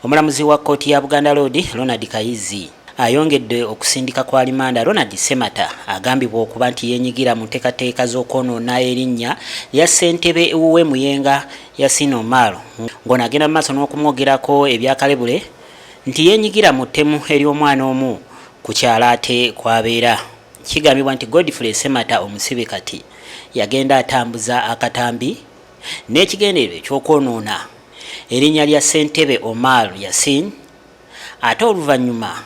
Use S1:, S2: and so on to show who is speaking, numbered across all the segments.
S1: Omulamuzi wa kkooti ya Buganda Road Ronald Kayizi ayongedde okusindika kwa limanda Ronald Semata agambibwa okuba nti yenyigira mu nteekateeka z'okwonoona erinnya lya ssentebe w'e Muyenga Yasin Omar ng'ono agenda mu maaso n'okumwogerako ebyakalebule nti yenyigira mu ttemu ery'omwana omu ku kyalo ate kwabeera. Kigambibwa nti Godfrey Semata omusibe kati yagenda atambuza akatambi n'ekigendererwa eky'okwonoona erinnya lya ssentebe Omar Yasin ate oluvannyuma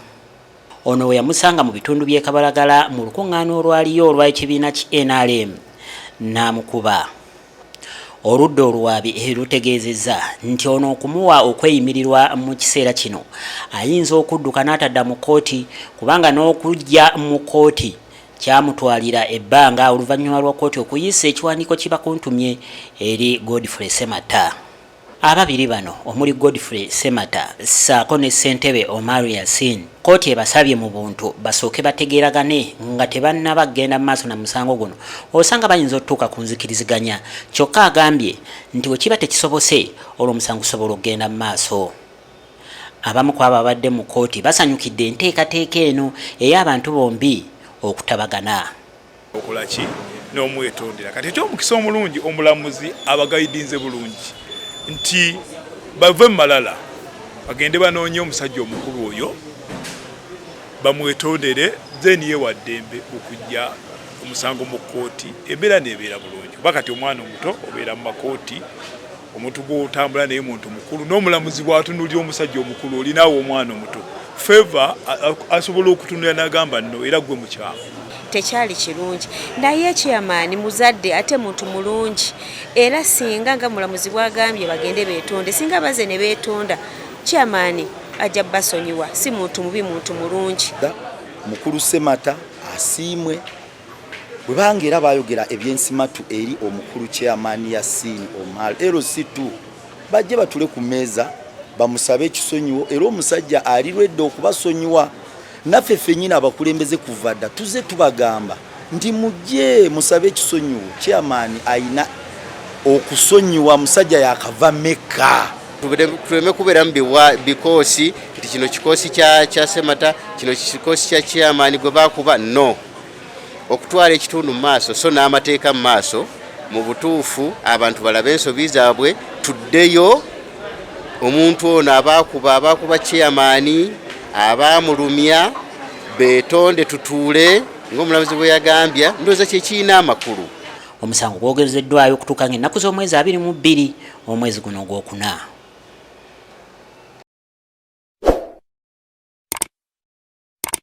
S1: ono we yamusanga mu bitundu by'e Kabalagala mu lukuŋŋaana olwaliyo olw'ekibiina ki NRM n'amukuba. Oludda oluwaabi lutegeezezza nti ono okumuwa okweyimirirwa mu kiseera kino ayinza okudduka n'atadda mu kkooti kubanga n'okujja mu kkooti kyamutwalira ebbanga oluvannyuma lwa kkooti okuyisa ekiwandiiko kibakuntumye eri Godfrey Semata. Ababiri bano omuli Godfrey Semata ssaako ne ssentebe Omar Yasin kkooti ebasabye mu buntu basooke bategeeragane nga tebannaba kugenda mu maaso na musango guno osanga bayinza okutuuka ku nzikiriziganya kyokka agambye nti bwe kiba tekisobose olw'omusango gusobola okugenda mu maaso. Abamu ku abo abadde mu kkooti basanyukidde enteekateeka eno ey'abantu bombi okutabagana.
S2: Okulaki n'omwetondera kati eky'omukisa omulungi omulamuzi abagayidinze bulungi nti bave malala bagende banoonye omusajja omukulu oyo bamwetondere then ye waddembe okujja omusango mu kkooti embeera neebeera bulungi bakati omwana omuto obeera mu makooti omuntu gw'otambula naye muntu mukulu n'omulamuzi bw'atunuulira omusajja omukulu olinaawo omwana omuto feva asobola okutunulira n'agamba nno era gwe mukyamu
S3: tekyali kirungi naye chairman muzadde ate muntu mulungi era singa nga mulamuzi bwagambye bagende beetonde singa baze ne beetonda chairman ajja basonyiwa si muntu mubi muntu mulungi.
S4: Mukulu Semata asiimwe bwe bangeera bayogera ebyensimatu eri omukulu chairman Yasin Omar LC2 bajje batule ku meeza bamusabe ekisonyiwo era omusajja alirwedde okubasonyiwa. Naffe ffennyini abakulembeze kuva dda tuze tubagamba nti mujje musabe ekisonyiwo chairman ayina okusonyiwa musajja yakava Meka.
S5: Tuleme kubeeramu bikoosi nti kino kikoosi kya Semata kino kikoosi kya chairman gwe bakuba no okutwala ekitundu mu maaso so n'amateeka mu maaso mu butuufu abantu balabe ensobi zaabwe tuddeyo omuntu ono abakuba chairman abamulumya beetonde tutuule ng'omulamuzi bwe yagambya ndowooza kyekiina amakulu.
S1: Omusango gwogezeddwayo okutuuka ng'ennaku z'omwezi 22 omwezi guno ogwokuna.